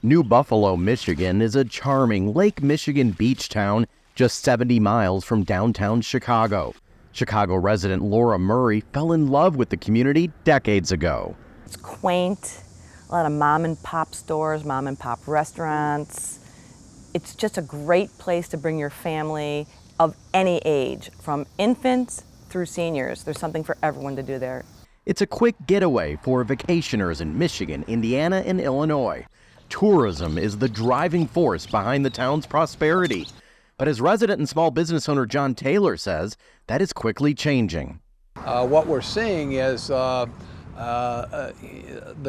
New Buffalo, Michigan is a charming Lake Michigan beach town just 70 miles from downtown Chicago. Chicago resident Laura Murray fell in love with the community decades ago. It's quaint, a lot of mom and pop stores, mom and pop restaurants. It's just a great place to bring your family of any age, from infants through seniors. There's something for everyone to do there. It's a quick getaway for vacationers in Michigan, Indiana, and Illinois. Tourism is the driving force behind the town's prosperity. But as resident and small business owner John Taylor says, that is quickly changing. What we're seeing is the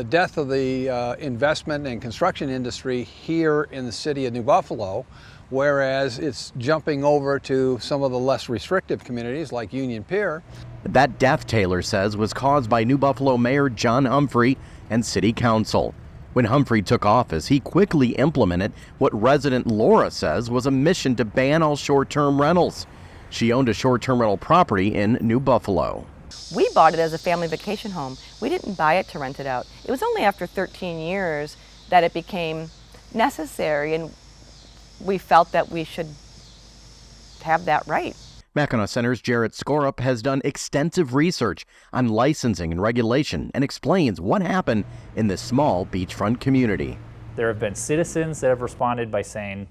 death of the investment and construction industry here in the city of New Buffalo, whereas it's jumping over to some of the less restrictive communities like Union Pier. That death, Taylor says, was caused by New Buffalo Mayor John Humphrey and City Council. When Humphrey took office, he quickly implemented what resident Laura says was a mission to ban all short-term rentals. She owned a short-term rental property in New Buffalo. We bought it as a family vacation home. We didn't buy it to rent it out. It was only after 13 years that it became necessary, and we felt that we should have that right. Mackinac Center's Jarrett Skorup has done extensive research on licensing and regulation and explains what happened in this small beachfront community. There have been citizens that have responded by saying,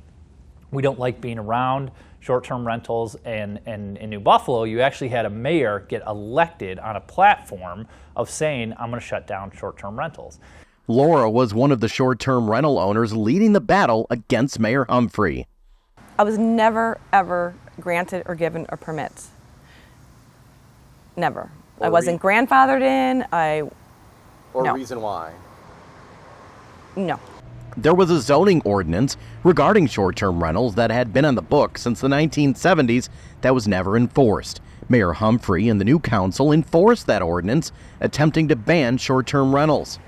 we don't like being around short-term rentals, and in New Buffalo, you actually had a mayor get elected on a platform of saying, I'm going to shut down short-term rentals. Laura was one of the short-term rental owners leading the battle against Mayor Humphrey. I was never, ever granted or given a permit. Never. I wasn't grandfathered in. No. Reason why? No. There was a zoning ordinance regarding short-term rentals that had been on the books since the 1970s that was never enforced. Mayor Humphrey and the new council enforced that ordinance, attempting to ban short-term rentals.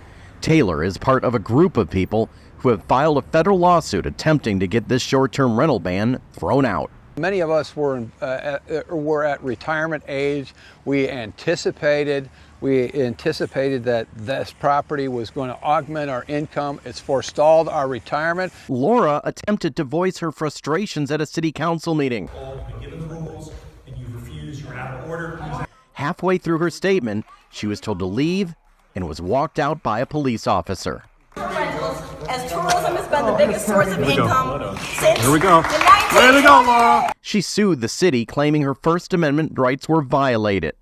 Taylor is part of a group of people who have filed a federal lawsuit attempting to get this short-term rental ban thrown out. Many of us were at retirement age. We anticipated that this property was going to augment our income. It's forestalled our retirement. Laura attempted to voice her frustrations at a city council meeting. You've been given the rules and you refuse. You're out of order. Halfway through her statement, she was told to leave and was walked out by a police officer. As tourism has been the biggest source of income since Here we go. Way to go, Laura. She sued the city, claiming her First Amendment rights were violated.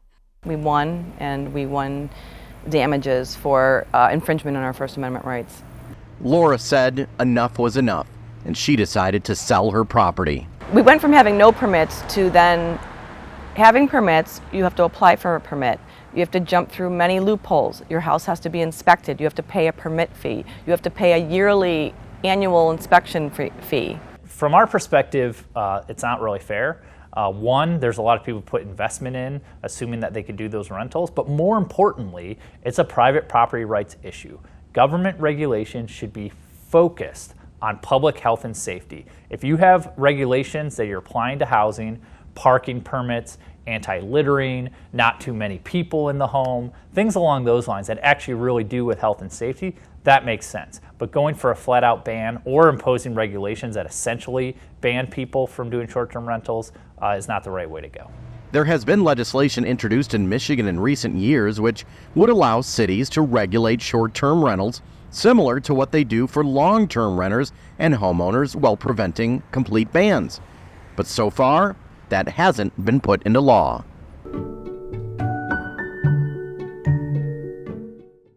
We won, and we won damages for infringement on our First Amendment rights. Laura said enough was enough, and she decided to sell her property. We went from having no permits to then having permits. You have to apply for a permit. You have to jump through many loopholes. Your house has to be inspected. You have to pay a permit fee. You have to pay a yearly annual inspection fee. From our perspective, it's not really fair. One, there's a lot of people who put investment in, assuming that they could do those rentals. But more importantly, it's a private property rights issue. Government regulation should be focused on public health and safety. If you have regulations that you're applying to housing, parking permits, anti-littering, not too many people in the home, things along those lines that actually really do with health and safety, that makes sense. But going for a flat-out ban or imposing regulations that essentially ban people from doing short-term rentals is not the right way to go. There has been legislation introduced in Michigan in recent years which would allow cities to regulate short-term rentals, similar to what they do for long-term renters and homeowners, while preventing complete bans. But so far, that hasn't been put into law.